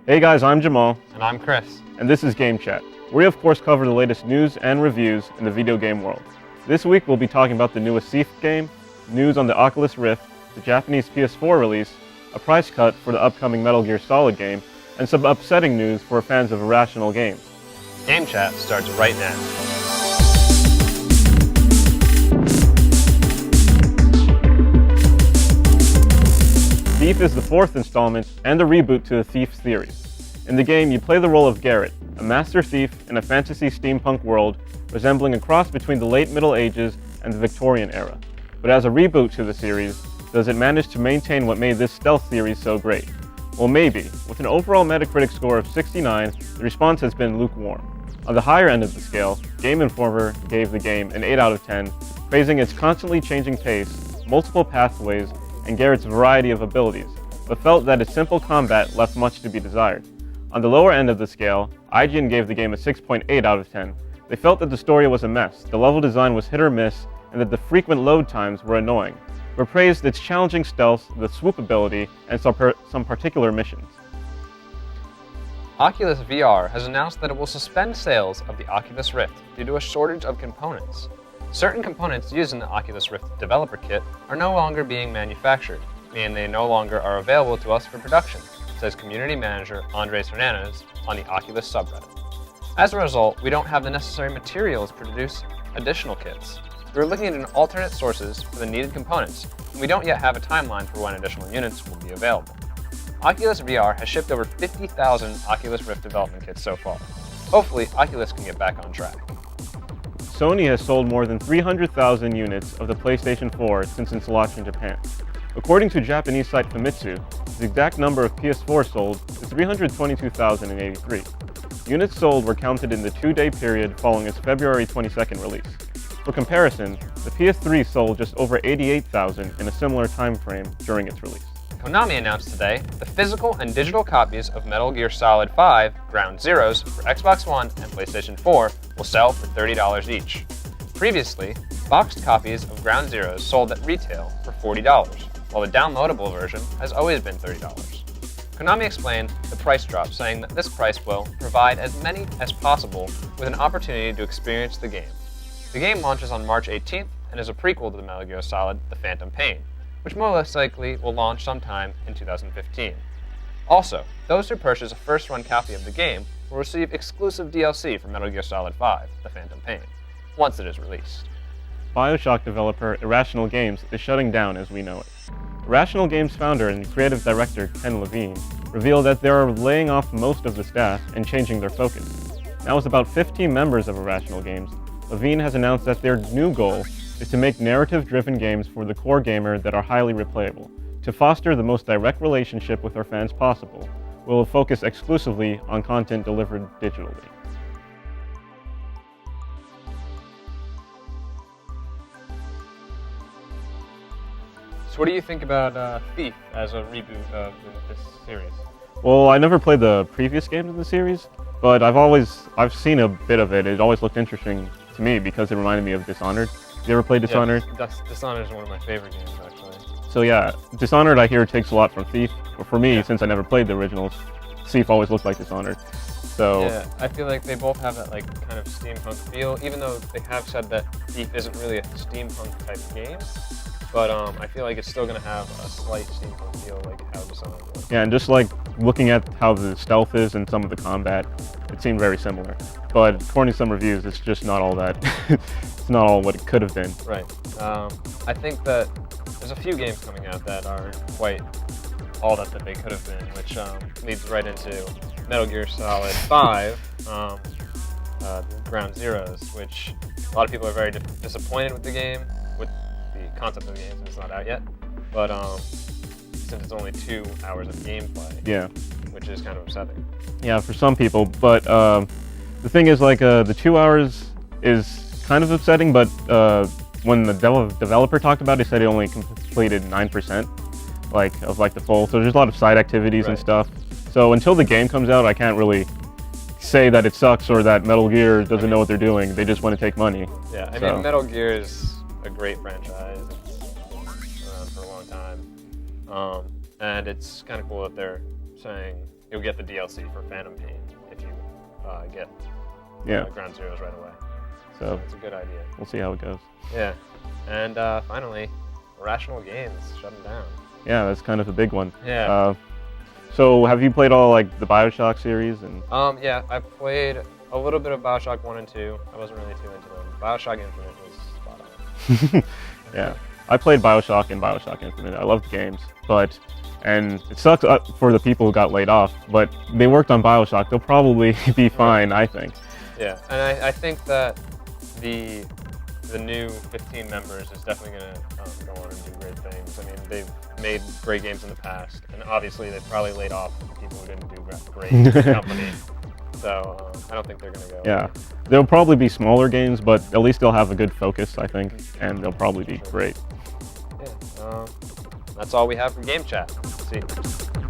Hey guys, I'm Jamal, And I'm Chris. and this is GameChat. We of course cover the latest news and reviews in the video game world. This week we'll be talking about the newest Thief game, news on the Oculus Rift, the Japanese PS4 release, a price cut for the upcoming Metal Gear Solid game, and some upsetting news for fans of Irrational Games. GameChat starts right now. Thief is the fourth installment and a reboot to the Thief series. In the game, you play the role of Garrett, a master thief in a fantasy steampunk world resembling a cross between the late Middle Ages and the Victorian era. But as a reboot to the series, does it manage to maintain what made this stealth series so great? Well, maybe. With an overall Metacritic score of 69, the response has been lukewarm. On the higher end of the scale, Game Informer gave the game an 8 out of 10, praising its constantly changing pace, multiple pathways, and Garrett's variety of abilities, but felt that its simple combat left much to be desired. On the lower end of the scale, IGN gave the game a 6.8 out of 10. They felt that the story was a mess, the level design was hit or miss, and that the frequent load times were annoying, but praised its challenging stealth, the swoop ability, and some particular missions. Oculus VR has announced that it will suspend sales of the Oculus Rift due to a shortage of components. Certain components used in the Oculus Rift developer kit are no longer being manufactured, meaning they no longer are available to us for production, says community manager Andres Hernandez on the Oculus subreddit. As a result, we don't have the necessary materials to produce additional kits. We're looking at alternate sources for the needed components, and we don't yet have a timeline for when additional units will be available. Oculus VR has shipped over 50,000 Oculus Rift development kits so far. Hopefully, Oculus can get back on track. Sony has sold more than 300,000 units of the PlayStation 4 since its launch in Japan. According to Japanese site Famitsu, the exact number of PS4 sold is 322,083. Units sold were counted in the 2-day period following its February 22nd release. For comparison, the PS3 sold just over 88,000 in a similar time frame during its release. Konami announced today the physical and digital copies of Metal Gear Solid 5 Ground Zeroes for Xbox One and PlayStation 4 will sell for $30 each. Previously, boxed copies of Ground Zeroes sold at retail for $40, while the downloadable version has always been $30. Konami explained the price drop, saying that this price will provide as many as possible with an opportunity to experience the game. The game launches on March 18th and is a prequel to the Metal Gear Solid The Phantom Pain, which most likely will launch sometime in 2015. Also, those who purchase a first-run copy of the game will receive exclusive DLC for Metal Gear Solid 5, The Phantom Pain, once it is released. BioShock developer Irrational Games is shutting down as we know it. Irrational Games founder and creative director Ken Levine revealed that they are laying off most of the staff and changing their focus. Now with about 15 members of Irrational Games, Levine has announced that their new goal is to make narrative-driven games for the core gamer that are highly replayable. To foster the most direct relationship with our fans possible, we will focus exclusively on content delivered digitally. So what do you think about Thief as a reboot of this series? Well, I never played the previous games in the series, but I've seen a bit of it. It always looked interesting to me because it reminded me of Dishonored. You ever played Dishonored? Yeah, Dishonored is one of my favorite games, actually. So yeah, Dishonored I hear takes a lot from Thief, but for me, since I never played the originals, Thief always looked like Dishonored. So yeah, I feel like they both have that like kind of steampunk feel, even though they have said that Thief isn't really a steampunk type game. But I feel like it's still going to have a slight steampunk feel like how Dishonored was. yeah, and just like looking at how the stealth is and some of the combat, it seemed very similar. But according to some reviews, it's just not all that. It's not all what it could have been. Right. I think that there's a few games coming out that are quite all that they could have been, which leads right into Metal Gear Solid 5, Ground Zeroes, which a lot of people are very disappointed with the game, with the concept of the game since it's not out yet. But since it's only 2 hours of gameplay, Yeah. which is kind of upsetting. Yeah, for some people, but the thing is, like, the 2 hours is kind of upsetting, but when the developer talked about it, he said he only completed 9%, of the full, so there's a lot of side activities and stuff. So until the game comes out, I can't really say that it sucks or that Metal Gear doesn't know what they're doing. They just want to take money. Yeah, I mean, Metal Gear is a great franchise. It's been around for a long time. And it's kind of cool that they're saying you'll get the DLC for Phantom Pain if you get Ground Zeroes right away. So it's a good idea. We'll see how it goes. Yeah. And finally, Irrational Games shutting down. Yeah, that's kind of a big one. Yeah. So have you played all like the BioShock series? And yeah, I played a little bit of BioShock 1 and 2. I wasn't really too into them. BioShock Infinite was spot on. Yeah. I played BioShock and BioShock Infinite. I loved the games, and it sucks for the people who got laid off, but they worked on BioShock. They'll probably be fine, I think. Yeah, and I think that the new 15 members is definitely going to go on and do great things. I mean, they've made great games in the past, and obviously they've probably laid off people who didn't do great in the company. So I don't think they're going to go. Yeah, there'll probably be smaller games, but at least they'll have a good focus, I think, and they'll probably be great. Yeah, that's all we have for Game Chat. See you.